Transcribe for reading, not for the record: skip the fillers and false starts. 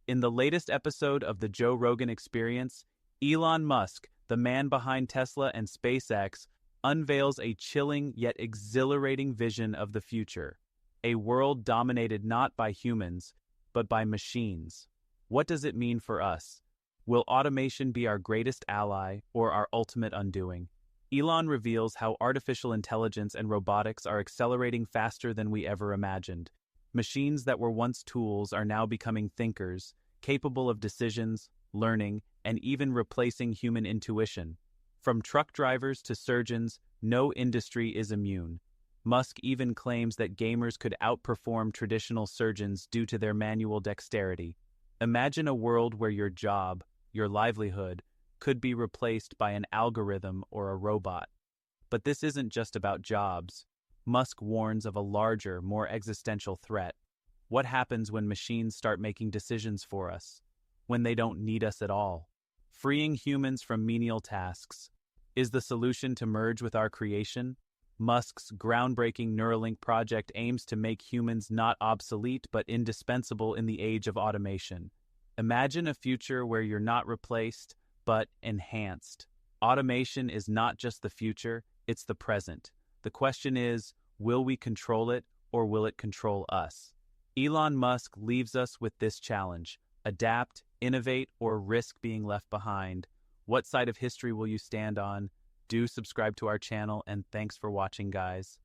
In the latest episode of the Joe Rogan Experience, Elon Musk, the man behind Tesla and SpaceX, unveils a chilling yet exhilarating vision of the future, a world dominated not by humans, but by machines. What does it mean for us? Will automation be our greatest ally or our ultimate undoing? Elon reveals how artificial intelligence and robotics are accelerating faster than we ever imagined. Machines that were once tools are now becoming thinkers, capable of decisions, learning, and even replacing human intuition. From truck drivers to surgeons, no industry is immune. Musk even claims that gamers could outperform traditional surgeons due to their manual dexterity. Imagine a world where your job, your livelihood, could be replaced by an algorithm or a robot. But this isn't just about jobs. Musk warns of a larger, more existential threat. What happens when machines start making decisions for us? When they don't need us at all? Freeing humans from menial tasks. Is the solution to merge with our creation? Musk's groundbreaking Neuralink project aims to make humans not obsolete but indispensable in the age of automation. Imagine a future where you're not replaced, but enhanced. Automation is not just the future, it's the present. The question is, will we control it or will it control us? Elon Musk leaves us with this challenge: adapt, innovate, or risk being left behind. What side of history will you stand on? Do subscribe to our channel, and thanks for watching, guys.